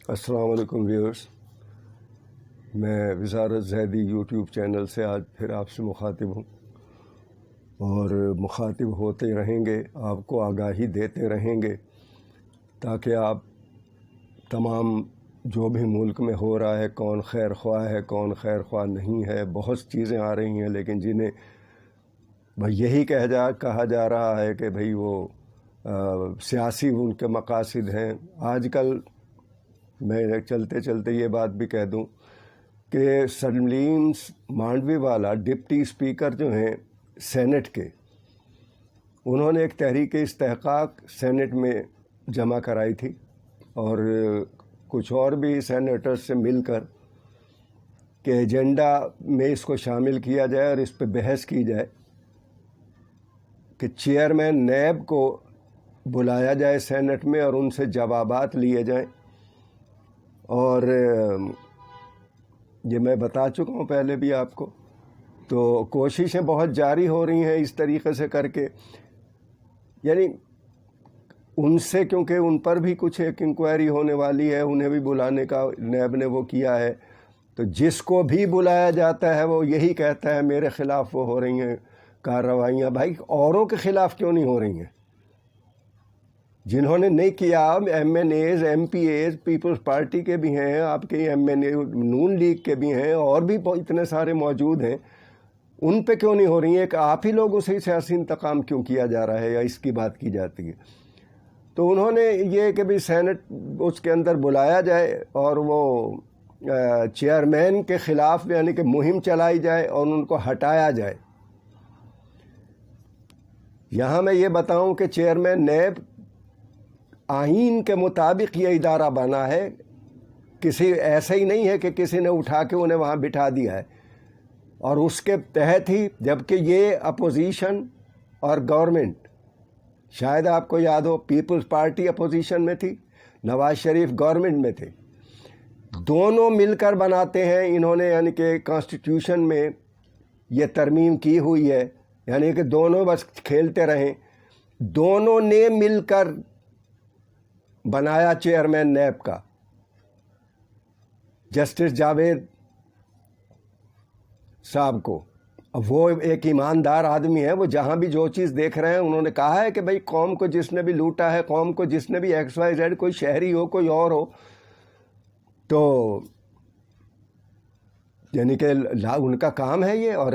السلام علیکم ویورز، میں وزارت زیدی یوٹیوب چینل سے آج پھر آپ سے مخاطب ہوں اور مخاطب ہوتے رہیں گے، آپ کو آگاہی دیتے رہیں گے تاکہ آپ تمام جو بھی ملک میں ہو رہا ہے، کون خیر خواہ ہے کون خیر خواہ نہیں ہے، بہت چیزیں آ رہی ہیں لیکن جنہیں بھائی یہی کہا جا رہا ہے کہ بھئی وہ سیاسی ان کے مقاصد ہیں۔ آج کل میں چلتے چلتے یہ بات بھی کہہ دوں کہ سلیم مانڈوی والا ڈپٹی اسپیکر جو ہیں سینٹ کے، انہوں نے ایک تحریک استحقاق سینٹ میں جمع کرائی تھی اور کچھ اور بھی سینیٹرز سے مل کر کہ ایجنڈا میں اس کو شامل کیا جائے اور اس پہ بحث کی جائے کہ چیئرمین نیب کو بلایا جائے سینٹ میں اور ان سے جوابات لیے جائیں۔ اور یہ میں بتا چکا ہوں پہلے بھی آپ کو، تو کوششیں بہت جاری ہو رہی ہیں اس طریقے سے کر کے، یعنی ان سے، کیونکہ ان پر بھی کچھ ایک انکوائری ہونے والی ہے، انہیں بھی بلانے کا نیب نے وہ کیا ہے، تو جس کو بھی بلایا جاتا ہے وہ یہی کہتا ہے میرے خلاف وہ ہو رہی ہیں کارروائیاں۔ بھائی اوروں کے خلاف کیوں نہیں ہو رہی ہیں؟ جنہوں نے نہیں کیا، M N As, M P As Peoples Party کے بھی ہیں، آپ کے ایم این اے نون لیگ کے بھی ہیں، اور بھی اتنے سارے موجود ہیں، ان پہ کیوں نہیں ہو رہی ہیں؟ کہ آپ ہی لوگوں سے سیاسی انتقام کیوں کیا جا رہا ہے یا اس کی بات کی جاتی ہے؟ تو انہوں نے یہ کہ بھی سینٹ اس کے اندر بلایا جائے اور وہ چیئرمین کے خلاف یعنی کہ مہم چلائی جائے اور ان کو ہٹایا جائے۔ یہاں میں یہ بتاؤں کہ چیئرمین نیب آئین کے مطابق یہ ادارہ بنا ہے، کسی ایسا ہی نہیں ہے کہ کسی نے اٹھا کے انہیں وہاں بٹھا دیا ہے، اور اس کے تحت ہی، جبکہ یہ اپوزیشن اور گورنمنٹ، شاید آپ کو یاد ہو پیپلز پارٹی اپوزیشن میں تھی، نواز شریف گورنمنٹ میں تھے، دونوں مل کر بناتے ہیں انہوں نے، یعنی کہ کانسٹیٹیوشن میں یہ ترمیم کی ہوئی ہے، یعنی کہ دونوں بس کھیلتے رہیں، دونوں نے مل کر بنایا چیئرمین نیب کا جسٹس جاوید صاحب کو۔ اب وہ ایک ایماندار آدمی ہے، وہ جہاں بھی جو چیز دیکھ رہے ہیں، انہوں نے کہا ہے کہ بھئی قوم کو جس نے بھی لوٹا ہے، قوم کو جس نے بھی ایکس وائی زیڈ، کوئی شہری ہو کوئی اور ہو، تو یعنی کہ ان کا کام ہے یہ، اور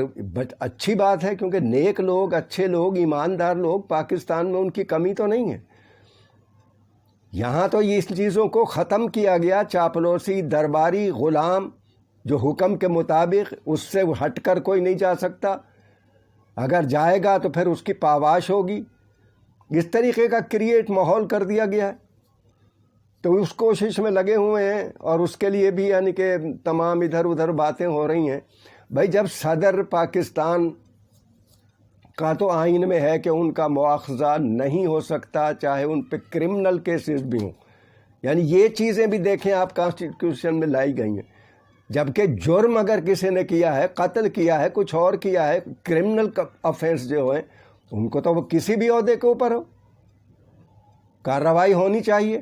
اچھی بات ہے کیونکہ نیک لوگ، اچھے لوگ، ایماندار لوگ پاکستان میں ان کی کمی تو نہیں ہے۔ یہاں تو اس چیزوں کو ختم کیا گیا، چاپلوسی، درباری، غلام، جو حکم کے مطابق اس سے ہٹ کر کوئی نہیں جا سکتا، اگر جائے گا تو پھر اس کی پاواش ہوگی، اس طریقے کا کریٹ ماحول کر دیا گیا ہے۔ تو اس کوشش میں لگے ہوئے ہیں اور اس کے لیے بھی یعنی کہ تمام ادھر ادھر باتیں ہو رہی ہیں۔ بھائی جب صدر پاکستان کا تو آئین میں ہے کہ ان کا مواخذہ نہیں ہو سکتا، چاہے ان پہ کرمنل کیسز بھی ہوں، یعنی یہ چیزیں بھی دیکھیں آپ کانسٹیٹیوشن میں لائی گئی ہیں، جبکہ جرم اگر کسی نے کیا ہے، قتل کیا ہے، کچھ اور کیا ہے، کرمنل افینس جو ہیں، ان کو تو وہ کسی بھی عہدے کے اوپر ہو کارروائی ہونی چاہیے،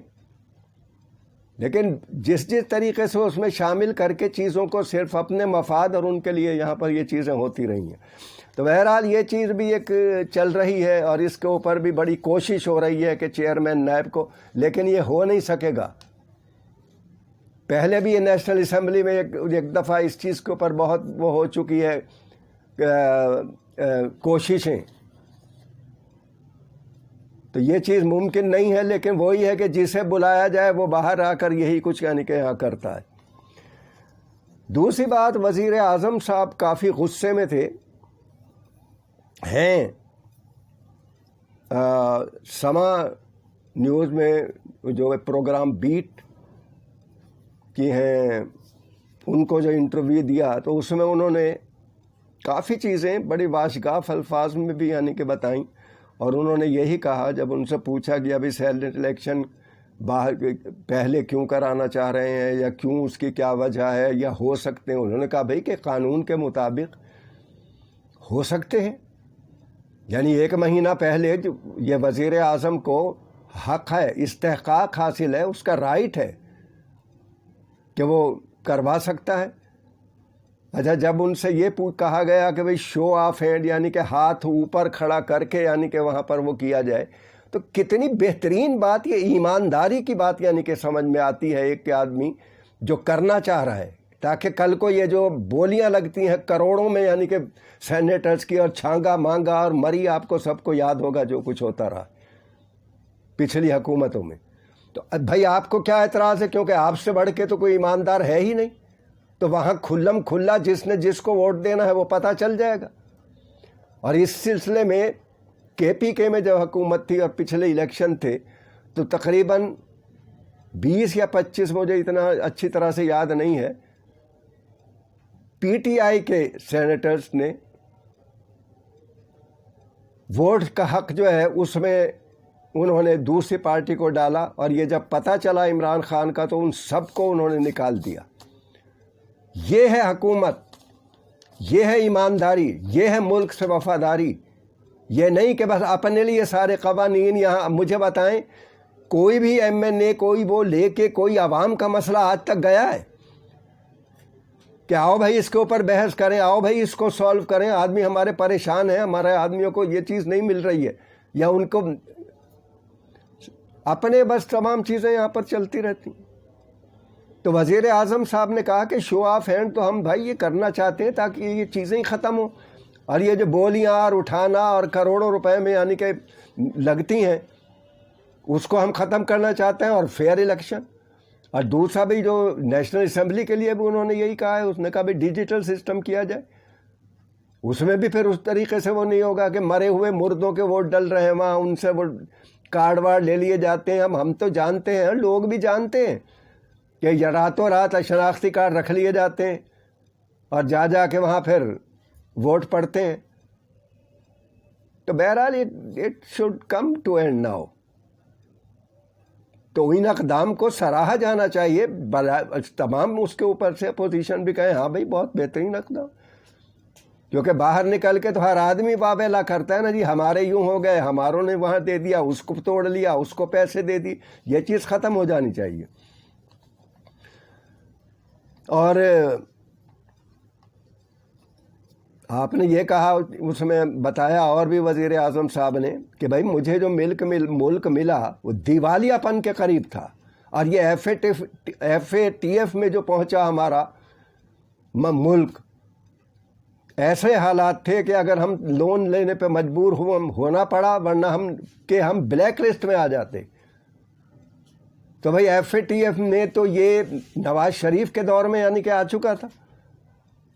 لیکن جس طریقے سے اس میں شامل کر کے چیزوں کو صرف اپنے مفاد اور ان کے لیے یہاں پر یہ چیزیں ہوتی رہی ہیں۔ تو بہرحال یہ چیز بھی ایک چل رہی ہے اور اس کے اوپر بھی بڑی کوشش ہو رہی ہے کہ چیئرمین نیب کو، لیکن یہ ہو نہیں سکے گا۔ پہلے بھی یہ نیشنل اسمبلی میں ایک دفعہ اس چیز کے اوپر بہت وہ ہو چکی ہے کوششیں، تو یہ چیز ممکن نہیں ہے، لیکن وہی ہے کہ جسے بلایا جائے وہ باہر آ کر یہی کچھ یعنی کہ یہاں کرتا ہے۔ دوسری بات، وزیر اعظم صاحب کافی غصے میں تھے، ہیں سما نیوز میں جو پروگرام بیٹ کی ہیں ان کو جو انٹرویو دیا، تو اس میں انہوں نے کافی چیزیں بڑی واشگاف الفاظ میں بھی یعنی کہ بتائیں، اور انہوں نے یہی کہا جب ان سے پوچھا گیا بھی سینٹ الیکشن باہر پہلے کیوں کرانا چاہ رہے ہیں یا کیوں، اس کی کیا وجہ ہے یا ہو سکتے ہیں، انہوں نے کہا بھئی کہ قانون کے مطابق ہو سکتے ہیں، یعنی 1 مہینہ پہلے یہ وزیر اعظم کو حق ہے، استحقاق حاصل ہے، اس کا رائٹ ہے، کہ وہ کروا سکتا ہے؟ اچھا، جب ان سے یہ کہا گیا کہ بھئی شو آف ہینڈ، یعنی کہ ہاتھ اوپر کھڑا کر کے یعنی کہ وہاں پر وہ کیا جائے، تو کتنی بہترین بات، یہ ایمانداری کی بات یعنی کہ سمجھ میں آتی ہے ایک آدمی جو کرنا چاہ رہا ہے، تاکہ کل کو یہ جو بولیاں لگتی ہیں کروڑوں میں یعنی کہ سینیٹرز کی، اور چھانگا مانگا اور مری، آپ کو سب کو یاد ہوگا جو کچھ ہوتا رہا پچھلی حکومتوں میں. تو بھائی آپ کو کیا اعتراض ہے؟ کیونکہ آپ سے بڑھ کے تو کوئی ایماندار ہے ہی نہیں. تو وہاں کھلم کھلا جس نے جس کو ووٹ دینا ہے وہ پتہ چل جائے گا. اور اس سلسلے میں KPK میں جب حکومت تھی اور پچھلے الیکشن تھے تو تقریباً 20 یا 25، مجھے اتنا اچھی طرح سے یاد نہیں ہے، PTI کے سینیٹرز نے ووٹ کا حق جو ہے اس میں انہوں نے دوسری پارٹی کو ڈالا، اور یہ جب پتہ چلا عمران خان کا تو ان سب کو انہوں نے نکال دیا. یہ ہے حکومت، یہ ہے ایمانداری، یہ ہے ملک سے وفاداری. یہ نہیں کہ بس اپنے لیے سارے قوانین. یہاں مجھے بتائیں کوئی بھی MNA کوئی وہ لے کے کوئی عوام کا مسئلہ آج تک گیا ہے کہ آؤ بھائی اس کے اوپر بحث کریں، آؤ بھائی اس کو سولو کریں، آدمی ہمارے پریشان ہیں، ہمارے آدمیوں کو یہ چیز نہیں مل رہی ہے، یا ان کو اپنے بس تمام چیزیں یہاں پر چلتی رہتی ہیں. تو وزیر اعظم صاحب نے کہا کہ شو آف ہینڈ تو ہم بھائی یہ کرنا چاہتے ہیں تاکہ یہ چیزیں ہی ختم ہوں، اور یہ جو بولیاں اور اٹھانا اور کروڑوں روپے میں یعنی کہ لگتی ہیں اس کو ہم ختم کرنا چاہتے ہیں، اور فیئر الیکشن. اور دوسرا بھی جو نیشنل اسمبلی کے لیے بھی انہوں نے یہی کہا ہے، اس نے کہا بھی ڈیجیٹل سسٹم کیا جائے. اس میں بھی پھر اس طریقے سے وہ نہیں ہوگا کہ مرے ہوئے مردوں کے ووٹ ڈل رہے ہیں وہاں، ان سے وہ کارڈ وارڈ لے لیے جاتے ہیں. ہم تو جانتے ہیں، لوگ بھی جانتے ہیں کہ راتوں رات شناختی کارڈ رکھ لیے جاتے ہیں اور جا کے وہاں پھر ووٹ پڑتے ہیں. تو بہرحال it should come to end now. تو ان اقدام کو سراہا جانا چاہیے. تمام اس کے اوپر سے اپوزیشن بھی کہیں ہاں بھائی بہت بہترین اقدام، کیونکہ باہر نکل کے تو ہر آدمی واویلا کرتا ہے نا جی ہمارے یوں ہو گئے، ہماروں نے وہاں دے دیا، اس کو توڑ لیا، اس کو پیسے دے دی. یہ چیز ختم ہو جانی چاہیے. اور آپ نے یہ کہا، اس میں بتایا اور بھی وزیر اعظم صاحب نے کہ بھائی مجھے جو ملک ملا وہ دیوالیہ پن کے قریب تھا، اور یہ FATF میں جو پہنچا ہمارا ملک، ایسے حالات تھے کہ اگر ہم لون لینے پہ مجبور ہونا پڑا، ورنہ ہم بلیک لسٹ میں آ جاتے. تو بھائی FATF میں تو یہ نواز شریف کے دور میں یعنی کہ آ چکا تھا.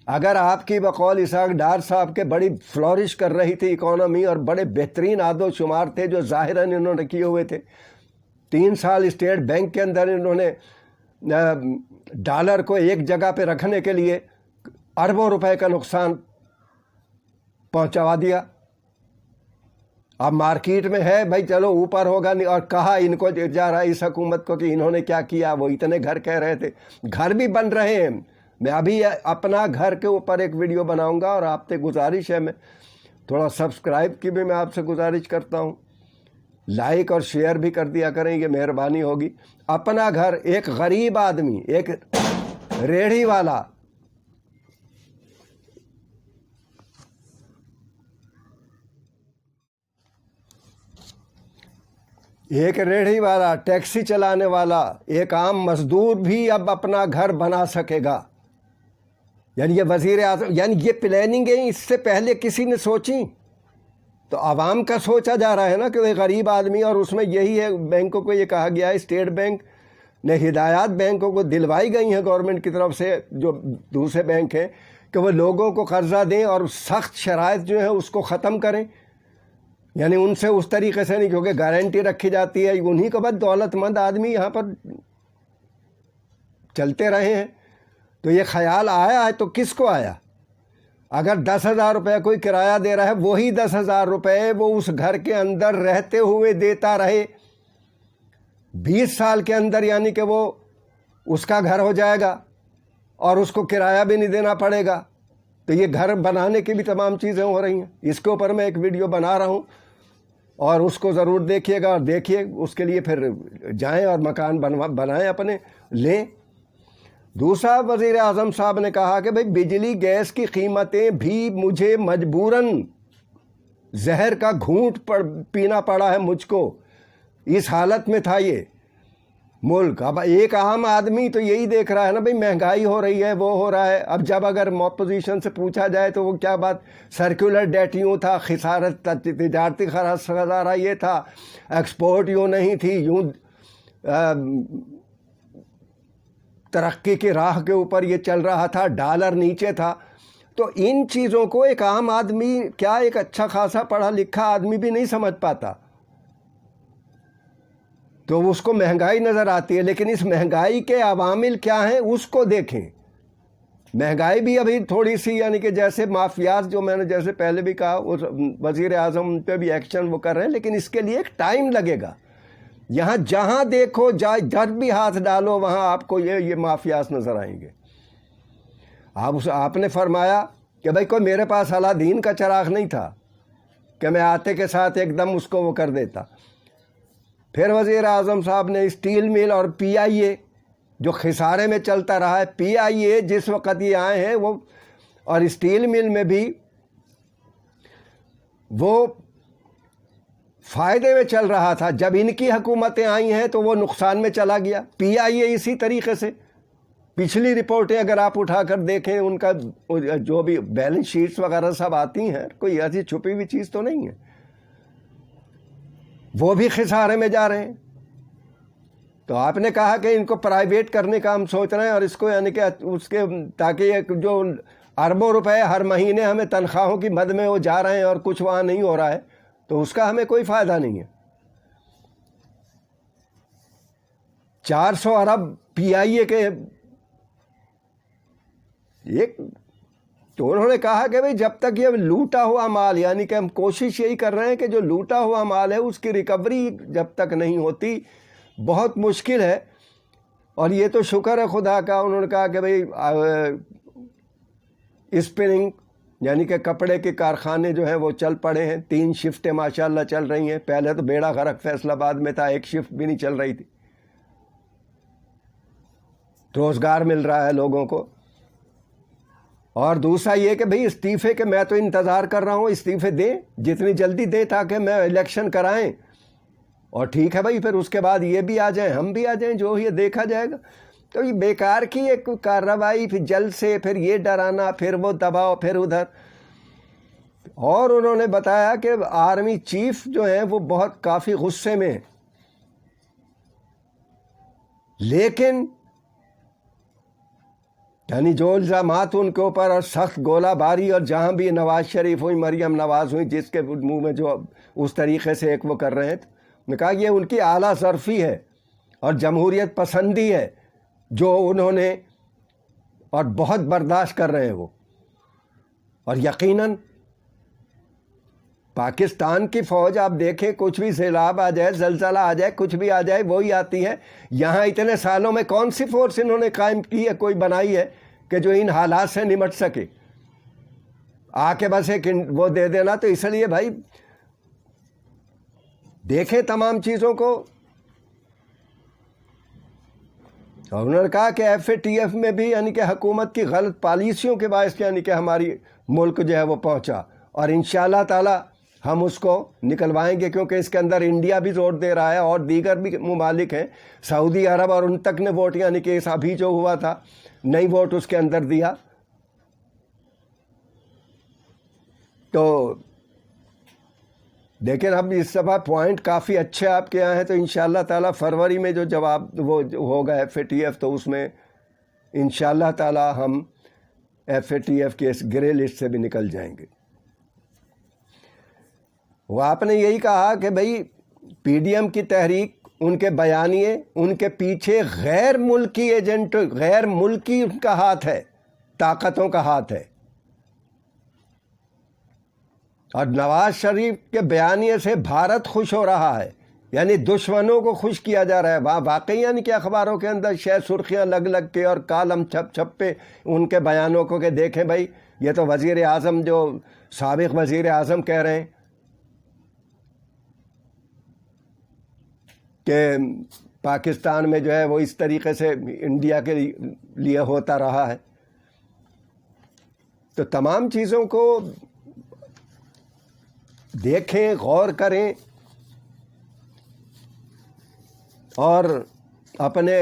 اگر آپ کی بقول اسحاق ڈار صاحب کے بڑی فلورش کر رہی تھی اکانومی، اور بڑے بہترین اعداد و شمار تھے جو ظاہراً انہوں نے کیے ہوئے تھے، 3 سال اسٹیٹ بینک کے اندر انہوں نے ڈالر کو ایک جگہ پہ رکھنے کے لیے اربوں روپے کا نقصان پہنچوا دیا. اب مارکیٹ میں ہے بھائی چلو اوپر ہوگا نہیں، اور کہا ان کو جا رہا ہے اس حکومت کو کہ انہوں نے کیا کیا، وہ اتنے گھر کہہ رہے تھے، گھر بھی بن رہے ہیں. میں ابھی اپنا گھر کے اوپر ایک ویڈیو بناؤں گا، اور آپ سے گزارش ہے، میں تھوڑا سبسکرائب کی بھی میں آپ سے گزارش کرتا ہوں، لائک اور شیئر بھی کر دیا کریں، یہ مہربانی ہوگی. اپنا گھر، ایک غریب آدمی، ایک ریڑھی والا، ٹیکسی چلانے والا، ایک عام مزدور بھی اب اپنا گھر بنا سکے گا. یعنی یہ وزیر اعظم، یعنی یہ پلاننگیں اس سے پہلے کسی نے سوچی؟ تو عوام کا سوچا جا رہا ہے نا کہ وہ غریب آدمی، اور اس میں یہی ہے بینکوں کو یہ کہا گیا ہے، اسٹیٹ بینک نے ہدایات بینکوں کو دلوائی گئی ہیں گورنمنٹ کی طرف سے، جو دوسرے بینک ہیں، کہ وہ لوگوں کو قرضہ دیں اور سخت شرائط جو ہیں اس کو ختم کریں. یعنی ان سے اس طریقے سے نہیں، کیونکہ گارنٹی رکھی جاتی ہے، انہی کو بس دولت مند آدمی یہاں پر چلتے رہے ہیں. تو یہ خیال آیا ہے تو کس کو آیا؟ اگر 10,000 روپے کوئی کرایہ دے رہا ہے، وہی 10,000 روپے وہ اس گھر کے اندر رہتے ہوئے دیتا رہے 20 سال کے اندر، یعنی کہ وہ اس کا گھر ہو جائے گا اور اس کو کرایہ بھی نہیں دینا پڑے گا. تو یہ گھر بنانے کی بھی تمام چیزیں ہو رہی ہیں. اس کے اوپر میں ایک ویڈیو بنا رہا ہوں، اور اس کو ضرور دیکھیے گا، اور دیکھیے اس کے لیے پھر جائیں اور مکان بنائیں، اپنے لیں. دوسرا وزیر اعظم صاحب نے کہا کہ بھئی بجلی گیس کی قیمتیں بھی مجھے مجبوراً زہر کا گھونٹ پینا پڑا ہے مجھ کو، اس حالت میں تھا یہ ملک۔ اب ایک عام آدمی تو یہی دیکھ رہا ہے نا بھئی مہنگائی ہو رہی ہے، وہ ہو رہا ہے۔ اب جب اگر اپوزیشن سے پوچھا جائے تو وہ کیا بات، سرکولر ڈیٹ یوں تھا، خسارت تجارتی خسارہ یہ تھا، ایکسپورٹ یوں نہیں تھی، یوں ترقی کی راہ کے اوپر یہ چل رہا تھا، ڈالر نیچے تھا۔ تو ان چیزوں کو ایک عام آدمی، کیا ایک اچھا خاصا پڑھا لکھا آدمی بھی نہیں سمجھ پاتا، تو اس کو مہنگائی نظر آتی ہے۔ لیکن اس مہنگائی کے عوامل کیا ہیں اس کو دیکھیں۔ مہنگائی بھی ابھی تھوڑی سی، یعنی کہ جیسے مافیاز جو میں نے جیسے پہلے بھی کہا، وزیر اعظم ان پہ بھی ایکشن وہ کر رہے ہیں، لیکن اس کے لیے ایک ٹائم لگے گا۔ یہاں جہاں دیکھو، جب بھی ہاتھ ڈالو وہاں آپ کو یہ مافیاز نظر آئیں گے۔ آپ نے فرمایا کہ بھائی کوئی میرے پاس الادین کا چراغ نہیں تھا کہ میں آتے کے ساتھ ایک دم اس کو وہ کر دیتا۔ پھر وزیر اعظم صاحب نے اسٹیل مل اور پی آئی اے جو خسارے میں چلتا رہا ہے، پی آئی اے جس وقت یہ آئے ہیں وہ، اور اسٹیل مل میں بھی وہ فائدے میں چل رہا تھا، جب ان کی حکومتیں آئی ہیں تو وہ نقصان میں چلا گیا۔ پی آئی اے اسی طریقے سے پچھلی رپورٹیں اگر آپ اٹھا کر دیکھیں، ان کا جو بھی بیلنس شیٹس وغیرہ سب آتی ہیں، کوئی ایسی چھپی ہوئی چیز تو نہیں ہے، وہ بھی خسارے میں جا رہے ہیں۔ تو آپ نے کہا کہ ان کو پرائیویٹ کرنے کا ہم سوچ رہے ہیں، اور اس کو یعنی کہ اس کے تاکہ یہ جو اربوں روپے ہر مہینے ہمیں تنخواہوں کی مد میں وہ جا رہے ہیں اور کچھ وہاں نہیں ہو رہا ہے، تو اس کا ہمیں کوئی فائدہ نہیں ہے۔ 400 ارب پی آئی اے کے ایک، تو انہوں نے کہا کہ بھئی جب تک یہ لوٹا ہوا مال، یعنی کہ ہم کوشش یہی کر رہے ہیں کہ جو لوٹا ہوا مال ہے اس کی ریکوری جب تک نہیں ہوتی بہت مشکل ہے۔ اور یہ تو شکر ہے خدا کا، انہوں نے کہا کہ بھئی اسپننگ یعنی کہ کپڑے کے کارخانے جو ہیں وہ چل پڑے ہیں، 3 شفٹیں ماشاءاللہ چل رہی ہیں۔ پہلے تو بیڑا غرق فیصل آباد میں تھا، 1 شفٹ بھی نہیں چل رہی تھی۔ روزگار مل رہا ہے لوگوں کو۔ اور دوسرا یہ کہ بھئی استعفے کے میں تو انتظار کر رہا ہوں، استعفے دیں جتنی جلدی دیں تاکہ میں الیکشن کرائیں، اور ٹھیک ہے بھئی پھر اس کے بعد یہ بھی آ جائیں، ہم بھی آ جائیں، جو یہ دیکھا جائے گا۔ تو یہ بیکار کی ایک کارروائی، پھر جلد سے پھر یہ ڈرانا، پھر وہ دباؤ، پھر ادھر۔ اور انہوں نے بتایا کہ آرمی چیف جو ہیں وہ بہت کافی غصے میں ہیں، لیکن یعنی جو الزامات ان کے اوپر اور سخت گولہ باری، اور جہاں بھی نواز شریف ہوئی، مریم نواز ہوئی، جس کے منہ میں جو اس طریقے سے ایک وہ کر رہے ہیں، نے کہا یہ ان کی اعلیٰ ظرفی ہے اور جمہوریت پسندی ہے جو انہوں نے، اور بہت برداشت کر رہے ہیں وہ۔ اور یقیناً پاکستان کی فوج آپ دیکھیں، کچھ بھی سیلاب آ جائے، زلزلہ آ جائے، کچھ بھی آ جائے، وہی آتی ہے۔ یہاں اتنے سالوں میں کون سی فورس انہوں نے قائم کی ہے، کوئی بنائی ہے کہ جو ان حالات سے نمٹ سکے؟ آ کے بس ایک وہ دے دینا۔ تو اس لیے بھائی دیکھیں تمام چیزوں کو۔ اور انہوں نے کہا کہ ایف اے ٹی ایف میں بھی یعنی کہ حکومت کی غلط پالیسیوں کے باعث یعنی کہ ہماری ملک جو ہے وہ پہنچا، اور انشاءاللہ تعالی ہم اس کو نکلوائیں گے، کیونکہ اس کے اندر انڈیا بھی زور دے رہا ہے اور دیگر بھی ممالک ہیں، سعودی عرب، اور ان تک نے ووٹ یعنی کہ ابھی جو ہوا تھا نئی ووٹ اس کے اندر دیا۔ تو لیکن اب اس دفعہ پوائنٹ کافی اچھے آپ کے یہاں ہیں، تو انشاءاللہ تعالی فروری میں جو جواب وہ ہوگا ایف اے ٹی ایف، تو اس میں انشاءاللہ تعالی ہم ایف اے ٹی ایف کے اس گرے لسٹ سے بھی نکل جائیں گے۔ وہ آپ نے یہی کہا کہ بھئی پی ڈی ایم کی تحریک، ان کے بیانیے، ان کے پیچھے غیر ملکی ایجنٹ، غیر ملکی ان کا ہاتھ ہے، طاقتوں کا ہاتھ ہے۔ اور نواز شریف کے بیانیے سے بھارت خوش ہو رہا ہے، یعنی دشمنوں کو خوش کیا جا رہا ہے۔ وہاں واقعی یعنی کہ اخباروں کے اندر شاید سرخیاں لگ لگ کے اور کالم چھپ چھپ پہ ان کے بیانوں کو کہ دیکھیں بھائی یہ تو وزیر اعظم، جو سابق وزیر اعظم کہہ رہے ہیں کہ پاکستان میں جو ہے وہ اس طریقے سے انڈیا کے لیے ہوتا رہا ہے. تو تمام چیزوں کو دیکھیں, غور کریں اور اپنے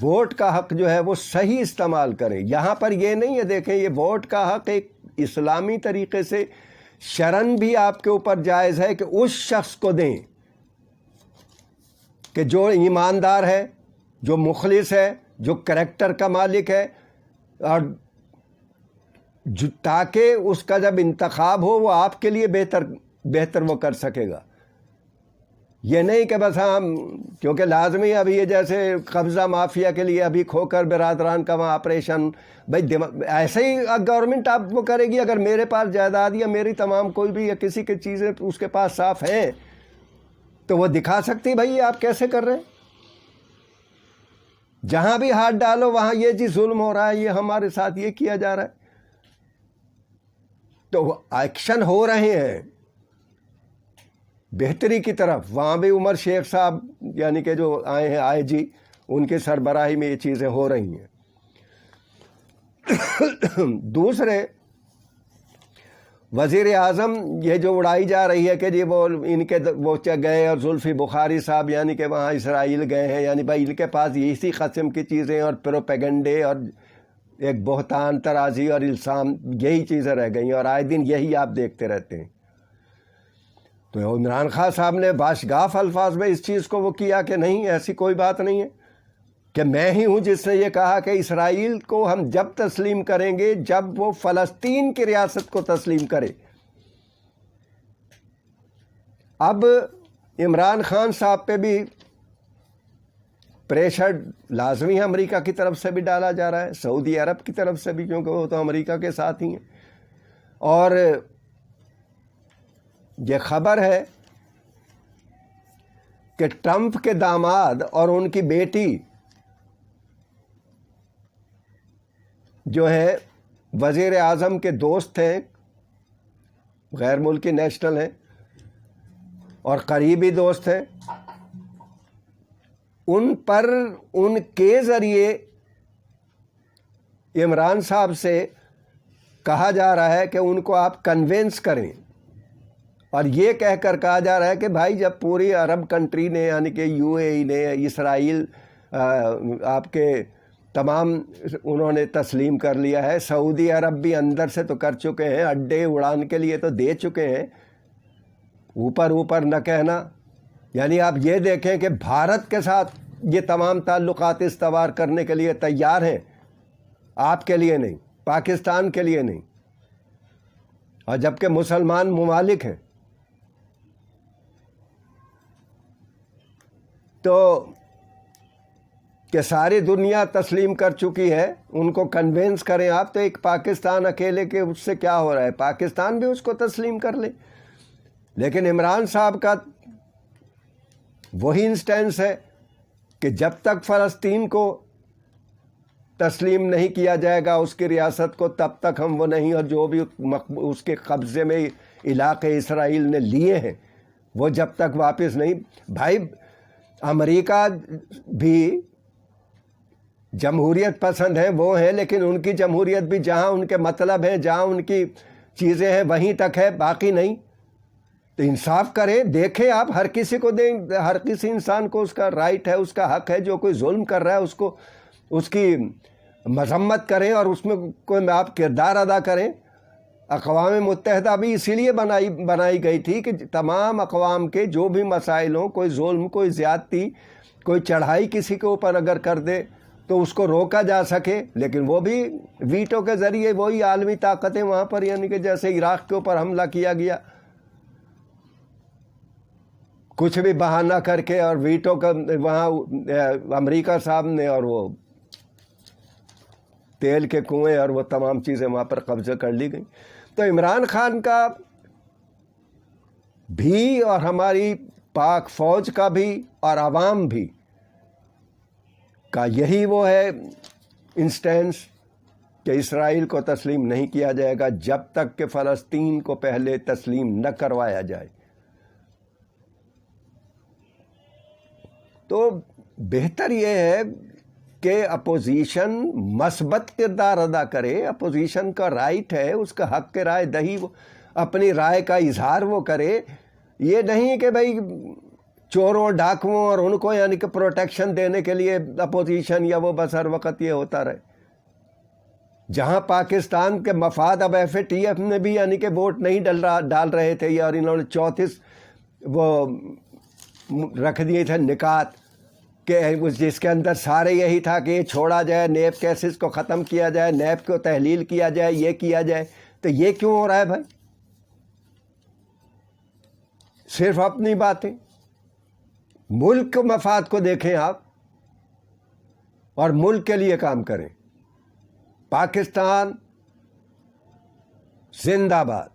ووٹ کا حق جو ہے وہ صحیح استعمال کریں. یہاں پر یہ نہیں ہے, دیکھیں یہ ووٹ کا حق ایک اسلامی طریقے سے شرعاً بھی آپ کے اوپر جائز ہے کہ اس شخص کو دیں کہ جو ایماندار ہے, جو مخلص ہے, جو کریکٹر کا مالک ہے, اور تاکہ اس کا جب انتخاب ہو وہ آپ کے لیے بہتر وہ کر سکے گا. یہ نہیں کہ بس ہم کیونکہ لازمی ابھی یہ جیسے قبضہ مافیا کے لیے ابھی کھوکر برادران کا وہاں آپریشن, بھائی ایسے ہی گورنمنٹ آپ وہ کرے گی. اگر میرے پاس جائیداد یا میری تمام کوئی بھی یا کسی کی چیزیں اس کے پاس صاف ہیں تو وہ دکھا سکتی بھائی آپ کیسے کر رہے ہیں. جہاں بھی ہاتھ ڈالو وہاں یہ جی ظلم ہو رہا ہے, یہ ہمارے ساتھ یہ کیا جا رہا ہے. تو ایکشن ہو رہے ہیں بہتری کی طرف. وہاں بھی عمر شیخ صاحب یعنی کہ جو آئے ہیں آئی جی, ان کے سربراہی میں یہ چیزیں ہو رہی ہیں. دوسرے وزیر اعظم یہ جو اڑائی جا رہی ہے کہ جی وہ ان کے وہ گئے اور زلفی بخاری صاحب یعنی کہ وہاں اسرائیل گئے ہیں, یعنی بھائی ان کے پاس اسی قسم کی چیزیں اور پروپیگنڈے اور ایک بہتان ترازی اور الزام یہی چیزیں رہ گئی ہیں, اور آئے دن یہی آپ دیکھتے رہتے ہیں. تو عمران خان صاحب نے باشگاف الفاظ میں اس چیز کو وہ کیا کہ نہیں, ایسی کوئی بات نہیں ہے کہ میں ہی ہوں جس نے یہ کہا کہ اسرائیل کو ہم جب تسلیم کریں گے جب وہ فلسطین کی ریاست کو تسلیم کرے. اب عمران خان صاحب پہ بھی پریشر لازمی ہے امریکہ کی طرف سے بھی ڈالا جا رہا ہے, سعودی عرب کی طرف سے بھی, کیونکہ وہ تو امریکہ کے ساتھ ہی ہیں. اور یہ خبر ہے کہ ٹرمپ کے داماد اور ان کی بیٹی جو ہے وزیر اعظم کے دوست ہیں, غیر ملکی نیشنل ہیں اور قریبی دوست ہیں. ان پر ان کے ذریعے عمران صاحب سے کہا جا رہا ہے کہ ان کو آپ کنونس کریں, اور یہ کہہ کر کہا جا رہا ہے کہ بھائی جب پوری عرب کنٹری نے یعنی کہ یو اے ای نے, اسرائیل آپ کے تمام انہوں نے تسلیم کر لیا ہے, سعودی عرب بھی اندر سے تو کر چکے ہیں, اڈے اڑان کے لیے تو دے چکے ہیں, اوپر نہ کہنا. یعنی آپ یہ دیکھیں کہ بھارت کے ساتھ یہ تمام تعلقات استوار کرنے کے لیے تیار ہیں, آپ کے لیے نہیں, پاکستان کے لیے نہیں, اور جبکہ مسلمان ممالک ہیں. تو کہ ساری دنیا تسلیم کر چکی ہے, ان کو کنونس کریں آپ. تو ایک پاکستان اکیلے کے اس سے کیا ہو رہا ہے, پاکستان بھی اس کو تسلیم کر لے. لیکن عمران صاحب کا وہی انسٹینس ہے کہ جب تک فلسطین کو تسلیم نہیں کیا جائے گا اس کی ریاست کو, تب تک ہم وہ نہیں, اور جو بھی اس کے قبضے میں علاقے اسرائیل نے لیے ہیں وہ جب تک واپس نہیں. بھائی امریکہ بھی جمہوریت پسند ہیں, وہ ہیں, لیکن ان کی جمہوریت بھی جہاں ان کے مطلب ہیں, جہاں ان کی چیزیں ہیں وہیں تک ہے, باقی نہیں. تو انصاف کریں, دیکھیں آپ, ہر کسی کو دیں, ہر کسی انسان کو اس کا رائٹ ہے, اس کا حق ہے. جو کوئی ظلم کر رہا ہے اس کو اس کی مذمت کریں اور اس میں کوئی آپ کردار ادا کریں. اقوام متحدہ بھی اسی لیے بنائی گئی تھی کہ تمام اقوام کے جو بھی مسائل ہوں, کوئی ظلم, کوئی زیادتی, کوئی چڑھائی کسی کے اوپر اگر کر دے تو اس کو روکا جا سکے. لیکن وہ بھی ویٹو کے ذریعے وہی عالمی طاقتیں وہاں پر, یعنی کہ جیسے عراق کے اوپر حملہ کیا گیا, کچھ بھی بہانہ کر کے, اور ویٹو کا وہاں امریکہ صاحب نے, اور وہ تیل کے کنویں اور وہ تمام چیزیں وہاں پر قبضہ کر لی گئیں. تو عمران خان کا بھی اور ہماری پاک فوج کا بھی اور عوام بھی کا یہی وہ ہے انسٹینس کہ اسرائیل کو تسلیم نہیں کیا جائے گا جب تک کہ فلسطین کو پہلے تسلیم نہ کروایا جائے. تو بہتر یہ ہے کہ اپوزیشن مثبت کردار ادا کرے. اپوزیشن کا رائٹ ہے, اس کا حق کے رائے دہی, اپنی رائے کا اظہار وہ کرے. یہ نہیں کہ بھائی چوروں ڈاکوؤں اور ان کو یعنی کہ پروٹیکشن دینے کے لیے اپوزیشن یا وہ بس ہر وقت یہ ہوتا رہے. جہاں پاکستان کے مفاد, اب ایف اے ٹی ایف نے بھی یعنی کہ ووٹ نہیں ڈال رہے تھے, اور انہوں نے 34 وہ رکھ دیے تھے نکات کہ جس کے اندر سارے یہی تھا کہ یہ چھوڑا جائے, نیب کیسز کو ختم کیا جائے, نیب کو تحلیل کیا جائے, یہ کیا جائے. تو یہ کیوں ہو رہا ہے بھائی؟ صرف اپنی باتیں. ملک کے مفاد کو دیکھیں آپ اور ملک کے لیے کام کریں. پاکستان زندہ باد.